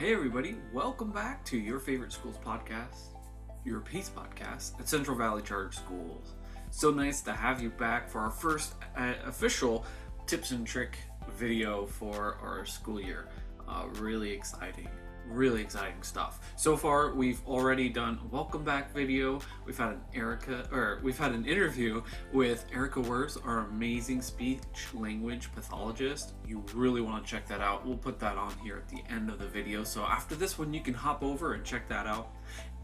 Hey everybody, welcome back to your favorite schools podcast, your PACE podcast at Central Valley Charter Schools. So nice to have you back for our first official tips and trick video for our school year. Really exciting stuff. So far, we've already done a welcome back video. We've had an interview with Erica Wurz, our amazing speech language pathologist. You really want to check that out. We'll put that on here at the end of the video. So after this one, you can hop over and check that out.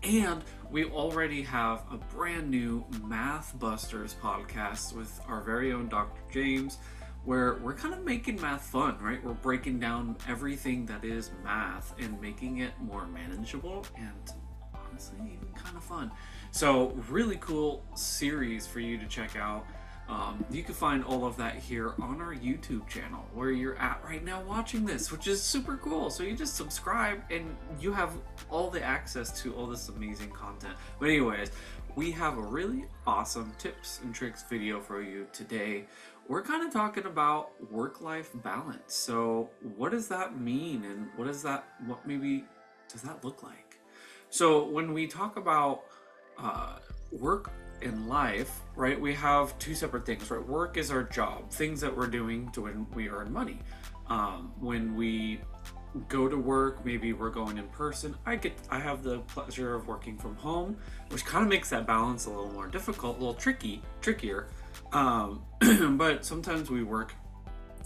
And we already have a brand new Math Busters podcast with our very own Dr. James, where we're kind of making math fun, right? We're breaking down everything that is math and making it more manageable and honestly even kind of fun. So really cool series for you to check out. You can find all of that here on our YouTube channel where you're at right now watching this, which is super cool. So you just subscribe and you have all the access to all this amazing content. But anyways, we have a really awesome tips and tricks video for you today. We're kind of talking about work-life balance. So what does that mean, and what maybe does that look like? So when we talk about work in life, right, we have two separate things, right? Work is our job, things that we're doing to when we earn money. When we go to work, maybe we're going in person. I have the pleasure of working from home, which kind of makes that balance a little more difficult, a little trickier. But sometimes we work,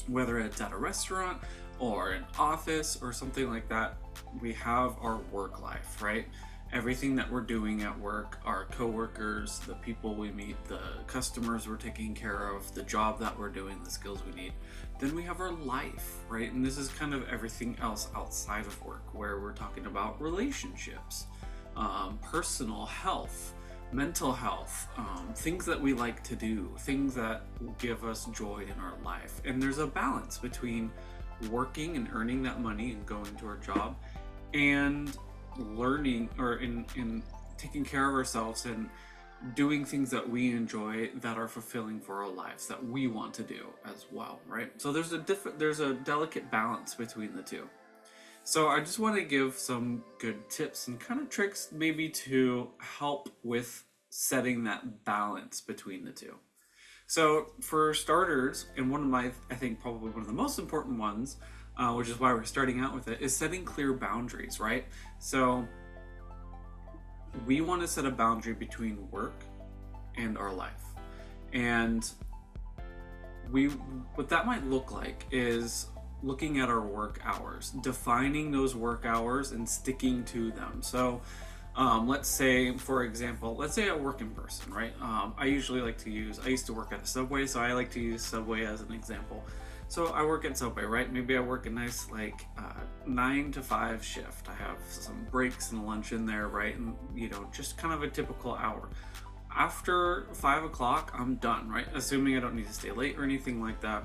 whether it's at a restaurant or an office or something like that, we have our work life, right? Everything that we're doing at work, our coworkers, the people we meet, the customers we're taking care of, the job that we're doing, the skills we need. Then we have our life, right? And this is kind of everything else outside of work, where we're talking about relationships, personal health, mental health, things that we like to do, things that give us joy in our life. And there's a balance between working and earning that money and going to our job and learning or in taking care of ourselves and doing things that we enjoy that are fulfilling for our lives, that we want to do as well, right? So there's a delicate balance between the two. So I just want to give some good tips and kind of tricks maybe to help with setting that balance between the two. So for starters, and I think probably one of the most important ones, which is why we're starting out with it, is setting clear boundaries, right? So we want to set a boundary between work and our life. And what that might look like is looking at our work hours, defining those work hours and sticking to them. So let's say, for example, I work in person, right? I used to work at a Subway, so I like to use Subway as an example. So I work at Subway, right? Maybe I work a nice 9 to 5 shift. I have some breaks and lunch in there, right? And just kind of a typical hour. After 5 o'clock, I'm done, right? Assuming I don't need to stay late or anything like that.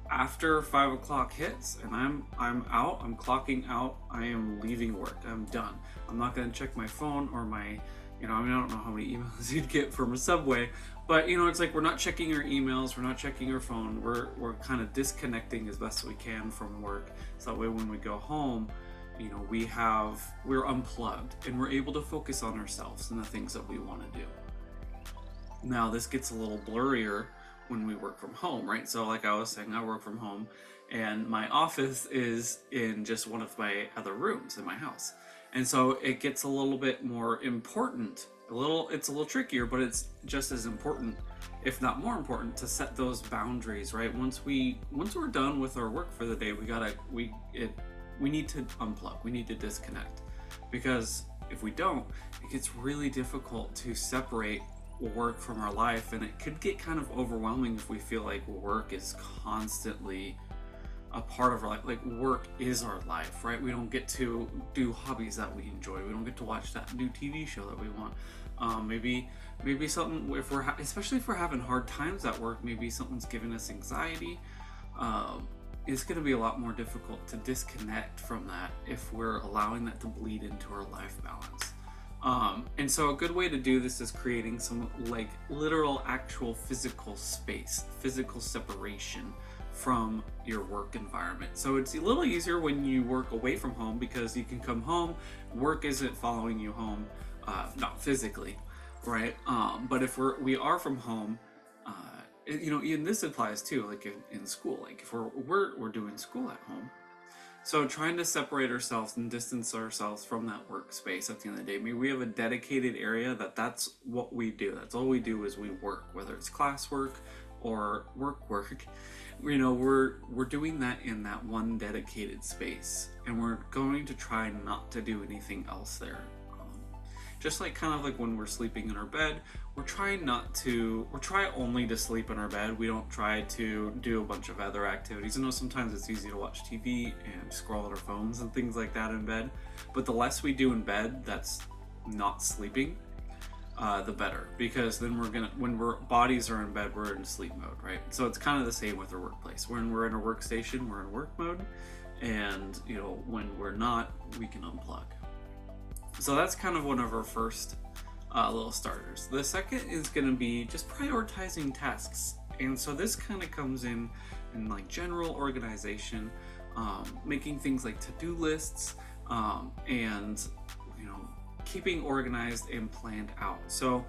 After 5 o'clock hits and I'm out, I'm clocking out, I am leaving work, I'm done. I'm not gonna check my phone or my, I don't know how many emails you'd get from a Subway, but it's like we're not checking our emails, we're not checking our phone, we're kind of disconnecting as best we can from work. So that way when we go home, we're unplugged and we're able to focus on ourselves and the things that we want to do. Now this gets a little blurrier when we work from home, right? So like I was saying, I work from home and my office is in just one of my other rooms in my house. And so it gets a little bit more important, it's a little trickier, but it's just as important, if not more important, to set those boundaries, right? Once we're done with our work for the day, we need to unplug, we need to disconnect, because if we don't, it gets really difficult to separate work from our life, and it could get kind of overwhelming if we feel like work is constantly a part of our life. Like work is our life, right? We don't get to do hobbies that we enjoy. We don't get to watch that new TV show that we want. Maybe something, especially if we're having hard times at work, maybe something's giving us anxiety. It's going to be a lot more difficult to disconnect from that if we're allowing that to bleed into our life balance. And so a good way to do this is creating some literal actual physical space, physical separation from your work environment. So it's a little easier when you work away from home because you can come home, work isn't following you home, not physically, right? But if we are from home, and this applies too, like in school, like if we're doing school at home. So trying to separate ourselves and distance ourselves from that workspace at the end of the day. Maybe we have a dedicated area that's what we do. That's all we do is we work, whether it's classwork or work. We're doing that in that one dedicated space, and we're going to try not to do anything else there. Just like kind of like when we're sleeping in our bed, we're try only to sleep in our bed. We don't try to do a bunch of other activities. I know sometimes it's easy to watch TV and scroll on our phones and things like that in bed, but the less we do in bed that's not sleeping, the better, because then when our bodies are in bed, we're in sleep mode, right? So it's kind of the same with our workplace. When we're in a workstation, we're in work mode, and when we're not, we can unplug. So that's kind of one of our first little starters. The second is going to be just prioritizing tasks. And so this kind of comes in like general organization, making things like to-do lists, and keeping organized and planned out. So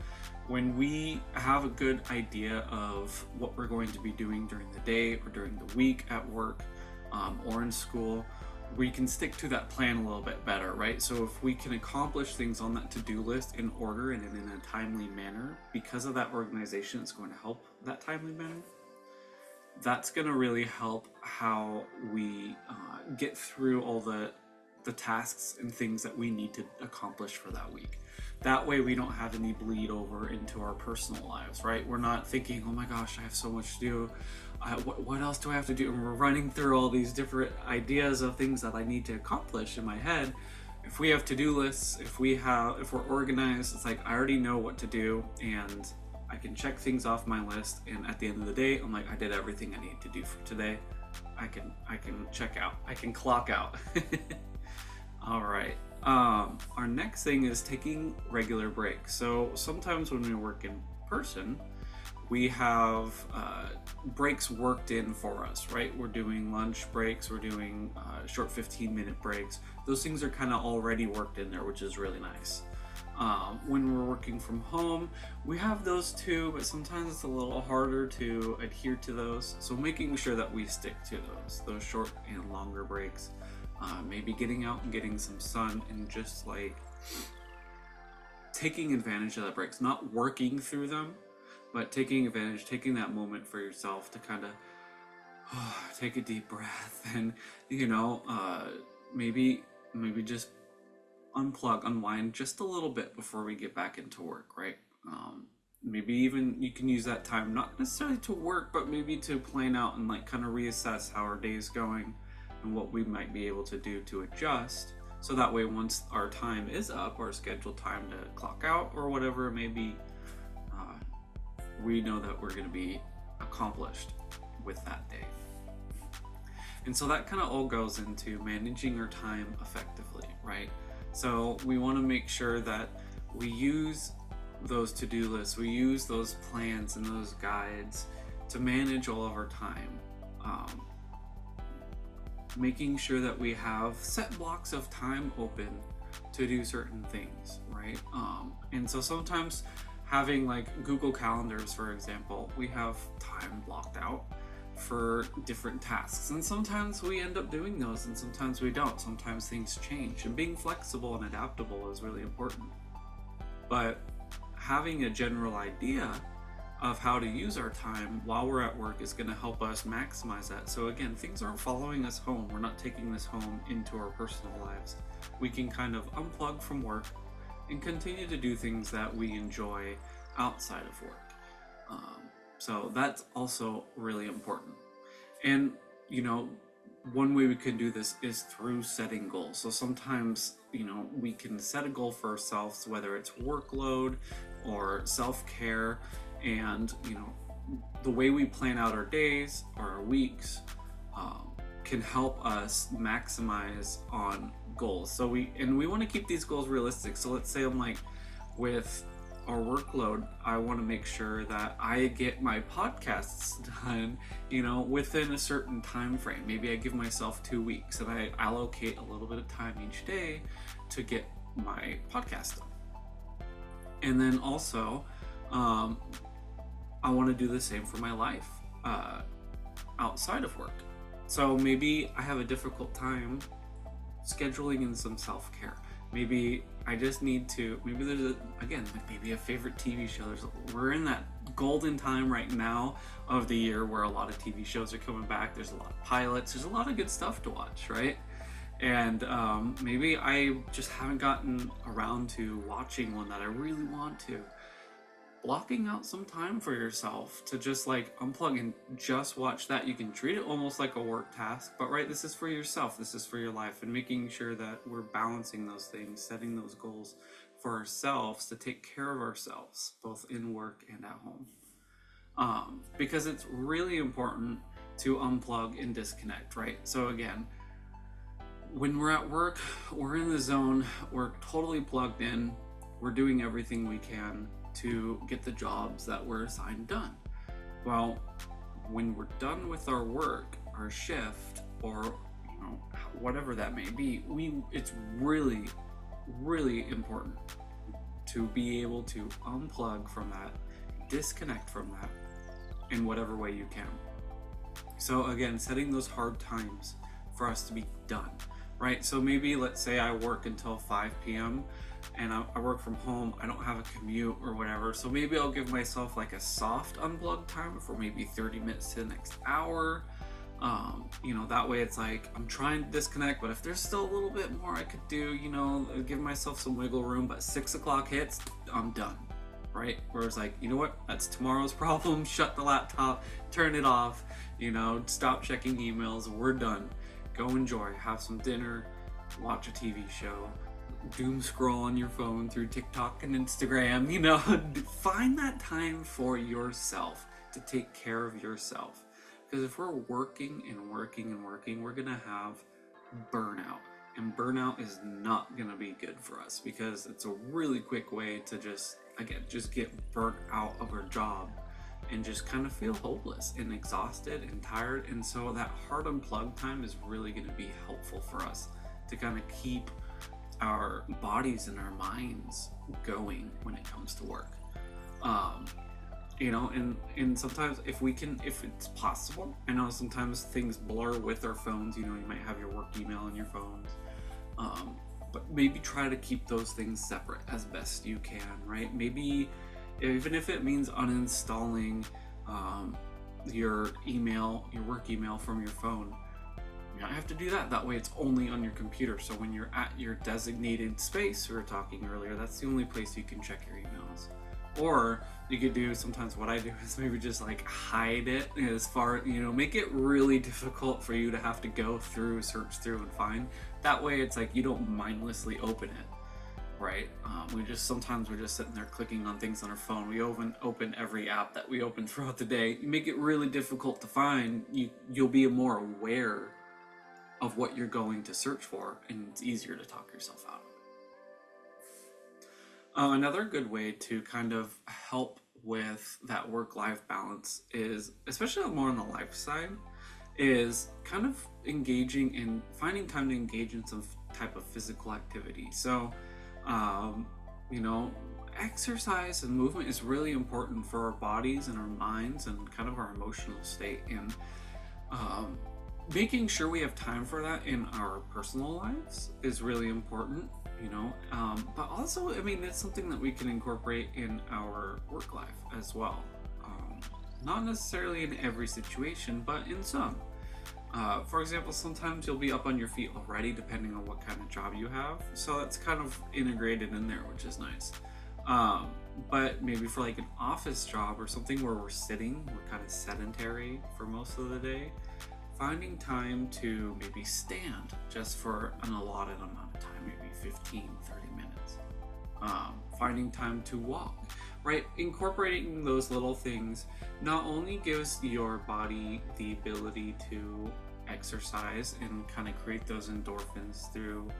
when we have a good idea of what we're going to be doing during the day or during the week at work, or in school, we can stick to that plan a little bit better, right? So if we can accomplish things on that to-do list in order and in a timely manner, because of that organization, it's going to help that timely manner. That's going to really help how we get through all the tasks and things that we need to accomplish for that week. That way we don't have any bleed over into our personal lives, right? We're not thinking, oh my gosh, I have so much to do. What else do I have to do? And we're running through all these different ideas of things that I need to accomplish in my head. If we have to-do lists, if we're organized, it's like I already know what to do and I can check things off my list, and at the end of the day, I'm like, I did everything I need to do for today. I can check out. I can clock out. All right. Our next thing is taking regular breaks. So sometimes when we work in person, we have breaks worked in for us, right? We're doing lunch breaks, we're doing short 15-minute breaks. Those things are kind of already worked in there, which is really nice. When we're working from home, we have those too, but sometimes it's a little harder to adhere to those. So making sure that we stick to those short and longer breaks. Maybe getting out and getting some sun and just like taking advantage of the breaks, not working through them, but taking that moment for yourself to kind of take a deep breath and, maybe just unplug, unwind just a little bit before we get back into work, right? Maybe even you can use that time, not necessarily to work, but maybe to plan out and like kind of reassess how our day is going and what we might be able to do to adjust. So that way, once our time is up, our scheduled time to clock out or whatever it may be, we know that we're going to be accomplished with that day. And so that kind of all goes into managing our time effectively, right? So we want to make sure that we use those to-do lists, we use those plans and those guides to manage all of our time. Making sure that we have set blocks of time open to do certain things, right? And so sometimes having like Google Calendars, for example, we have time blocked out for different tasks, and sometimes we end up doing those and sometimes we don't. Sometimes things change, and being flexible and adaptable is really important. But having a general idea of how to use our time while we're at work is going to help us maximize that. So again, things aren't following us home. We're not taking this home into our personal lives. We can kind of unplug from work and continue to do things that we enjoy outside of work. So that's also really important. And, one way we can do this is through setting goals. So sometimes, we can set a goal for ourselves, whether it's workload or self-care. And, the way we plan out our days or our weeks can help us maximize on goals. So we want to keep these goals realistic. So let's say I'm like with our workload, I want to make sure that I get my podcasts done, within a certain time frame. Maybe I give myself 2 weeks and I allocate a little bit of time each day to get my podcast done. And then also, I want to do the same for my life outside of work. So maybe I have a difficult time scheduling in some self-care. Maybe I just need to, maybe there's maybe a favorite TV show. We're in that golden time right now of the year where a lot of TV shows are coming back. There's a lot of pilots. There's a lot of good stuff to watch, right? And maybe I just haven't gotten around to watching one that I really want to. Blocking out some time for yourself to just unplug and just watch that. You can treat it almost like a work task, but this is for yourself, this is for your life, and making sure that we're balancing those things, setting those goals for ourselves to take care of ourselves, both in work and at home. Because it's really important to unplug and disconnect, right? So again, when we're at work, we're in the zone, we're totally plugged in, we're doing everything we can to get the jobs that we're assigned done. Well, when we're done with our work, our shift, or whatever that may be, it's really, really important to be able to unplug from that, disconnect from that in whatever way you can. So again, setting those hard times for us to be done, right? So maybe let's say I work until 5 p.m. and I work from home, I don't have a commute or whatever, so maybe I'll give myself a soft unplug time for maybe 30 minutes to the next hour. That way it's I'm trying to disconnect, but if there's still a little bit more I could do, give myself some wiggle room, but 6 o'clock hits, I'm done, right? Whereas you know what, that's tomorrow's problem, shut the laptop, turn it off, stop checking emails, we're done. Go enjoy, have some dinner, watch a TV show, doom scroll on your phone through TikTok and Instagram, find that time for yourself to take care of yourself. Because if we're working and working and working, we're gonna have burnout, and burnout is not gonna be good for us, because it's a really quick way to just get burnt out of our job and just kind of feel hopeless and exhausted and tired. And so that hard unplug time is really going to be helpful for us to kind of keep our bodies and our minds going when it comes to work. And sometimes if it's possible, I know sometimes things blur with our phones, you might have your work email on your phones, but maybe try to keep those things separate as best you can, right? Maybe even if it means uninstalling your work email from your phone, you don't have to do that. That way it's only on your computer. So when you're at your designated space we were talking earlier, that's the only place you can check your emails. Or you could do, sometimes what I do is maybe just hide it as far, make it really difficult for you to have to go through, search through and find. That way it's you don't mindlessly open it. Right? Sometimes we're just sitting there clicking on things on our phone. We open every app that we open throughout the day. You make it really difficult to find. You'll be more aware of what you're going to search for, and it's easier to talk yourself out of it. Another good way to kind of help with that work-life balance is, especially more on the life side, is kind of finding time to engage in some type of physical activity. So exercise and movement is really important for our bodies and our minds and kind of our emotional state, and making sure we have time for that in our personal lives is really important, but also, it's something that we can incorporate in our work life as well. Not necessarily in every situation, but in some. For example, sometimes you'll be up on your feet already, depending on what kind of job you have. So that's kind of integrated in there, which is nice. But maybe for an office job or something where we're sitting, we're kind of sedentary for most of the day, finding time to maybe stand just for an allotted amount of time, maybe 15, 30 minutes. Finding time to walk, right? Incorporating those little things not only gives your body the ability to exercise and kind of create those endorphins through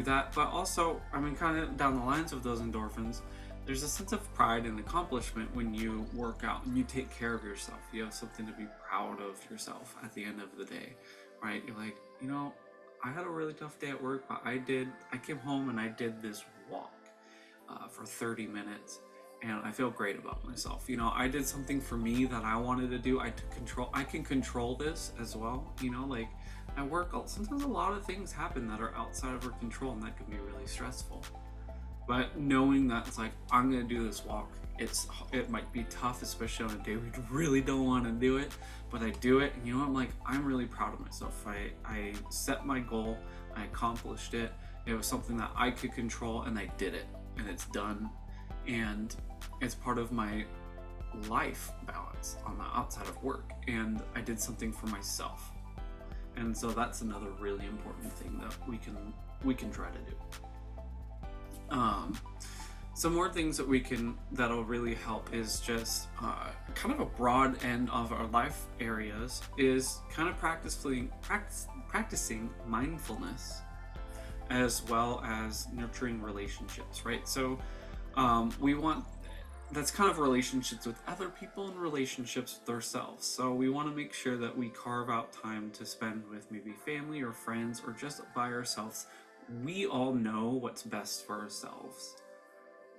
that, but also, kind of down the lines of those endorphins, there's a sense of pride and accomplishment when you work out and you take care of yourself. You have something to be proud of yourself at the end of the day, right? You're like, I had a really tough day at work, but I came home and I did this walk for 30 minutes and I feel great about myself. I did something for me that I wanted to do. I can control this as well. Like at work, sometimes a lot of things happen that are outside of our control, and that can be really stressful. But knowing that it's like, I'm gonna do this walk, it might be tough, especially on a day we really don't want to do it, but I do it, and I'm really proud of myself. I set my goal, I accomplished it. It was something that I could control, and I did it, and it's done, and it's part of my life balance on the outside of work, and I did something for myself. And so that's another really important thing that we can try to do. Some more things that'll really help is just kind of a broad end of our life areas is kind of practicing mindfulness as well as nurturing relationships, right? So that's kind of relationships with other people and relationships with ourselves. So we want to make sure that we carve out time to spend with maybe family or friends or just by ourselves. We all know what's best for ourselves.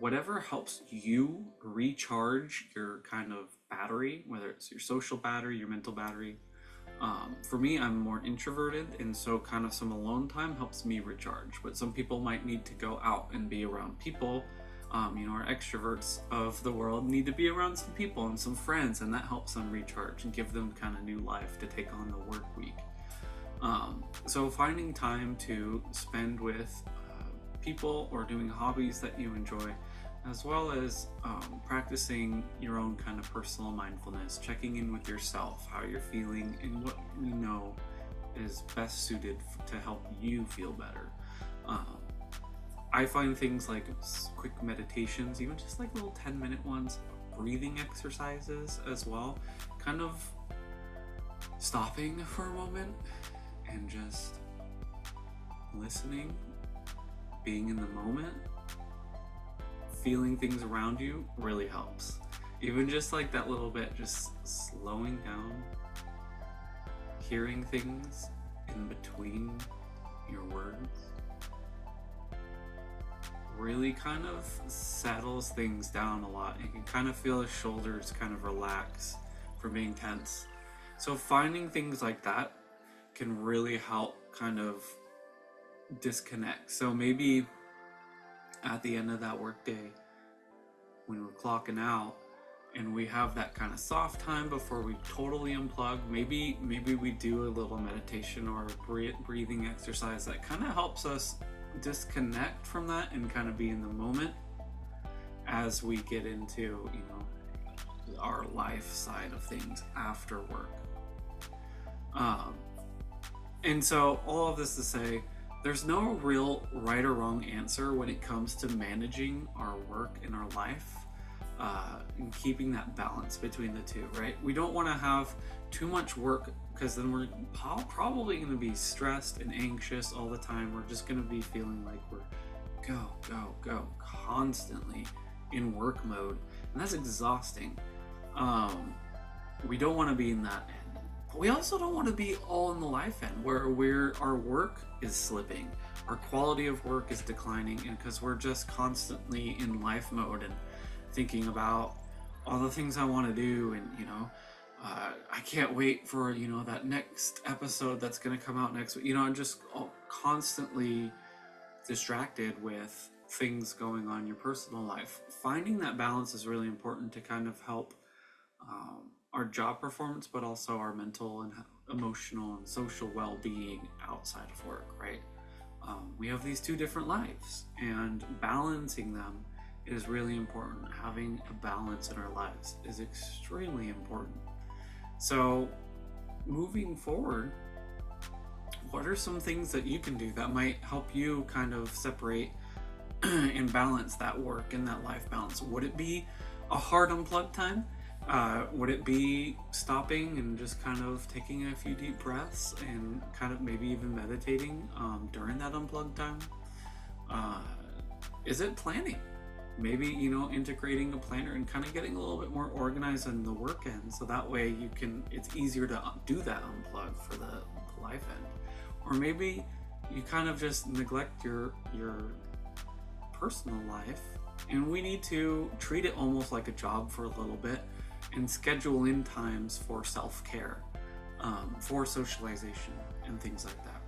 Whatever helps you recharge your kind of battery, whether it's your social battery, your mental battery. For me, I'm more introverted, and so kind of some alone time helps me recharge. But some people might need to go out and be around people. Our extroverts of the world need to be around some people and some friends, and that helps them recharge and give them kind of new life to take on the work week. So finding time to spend with people or doing hobbies that you enjoy, as well as practicing your own kind of personal mindfulness, checking in with yourself, how you're feeling, and what you know is best suited to help you feel better. I find things like quick meditations, even just like little 10-minute ones, breathing exercises as well, kind of stopping for a moment and just listening, being in the moment, feeling things around you really helps. Even just like that little bit, just slowing down, hearing things in between your words really kind of settles things down a lot. You can kind of feel the shoulders kind of relax from being tense. So finding things like that can really help kind of disconnect. So maybe at the end of that work day, when we're clocking out and we have that kind of soft time before we totally unplug, maybe we do a little meditation or a breathing exercise that kind of helps us disconnect from that and kind of be in the moment as we get into our life side of things after work. And so all of this to say, there's no real right or wrong answer when it comes to managing our work and our life, and keeping that balance between the two, right? We don't want to have too much work, because then we're probably going to be stressed and anxious all the time. We're just going to be feeling like we're go constantly in work mode, and that's exhausting. We don't want to be in that end, but we also don't want to be all in the life end where our work is slipping, our quality of work is declining, and because we're just constantly in life mode and thinking about all the things I want to do, and I can't wait for that next episode that's going to come out next week. I'm just constantly distracted with things going on in your personal life. Finding that balance is really important to kind of help our job performance, but also our mental and emotional and social well-being outside of work, right? We have these two different lives, and balancing them is really important. Having a balance in our lives is extremely important. So moving forward, what are some things that you can do that might help you kind of separate and balance that work and that life balance? Would it be a hard unplug time? Would it be stopping and just kind of taking a few deep breaths and kind of maybe even meditating during that unplugged time? Is it planning? maybe, integrating a planner and kind of getting a little bit more organized on the work end, so that way it's easier to do that unplug for the life end. Or maybe you kind of just neglect your personal life, and we need to treat it almost like a job for a little bit and schedule in times for self-care, for socialization and things like that.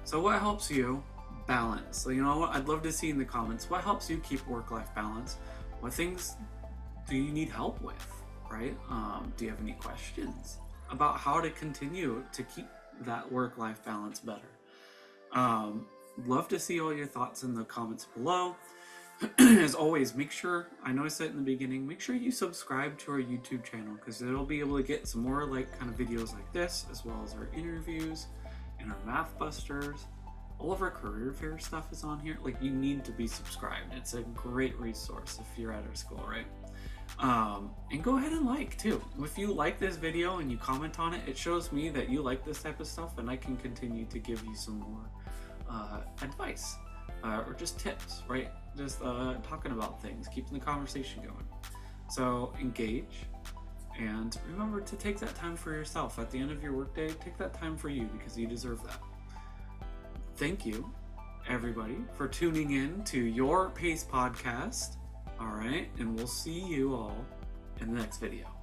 So what helps you balance? So what I'd love to see in the comments, what helps you keep work-life balance? What things do you need help with, right? Do you have any questions about how to continue to keep that work-life balance better? Love to see all your thoughts in the comments below. As always, make sure, I know I said it in the beginning, make sure you subscribe to our YouTube channel, because it'll be able to get some more kind of videos like this, as well as our interviews and our Math Busters. All of our career fair stuff is on here. You need to be subscribed. It's a great resource if you're at our school, right? And go ahead and too. If you like this video and you comment on it, it shows me that you like this type of stuff, and I can continue to give you some more advice or just tips, right? Just talking about things, keeping the conversation going. So engage, and remember to take that time for yourself. At the end of your workday, take that time for you, because you deserve that. Thank you, everybody, for tuning in to Your Pace Podcast. All right, and we'll see you all in the next video.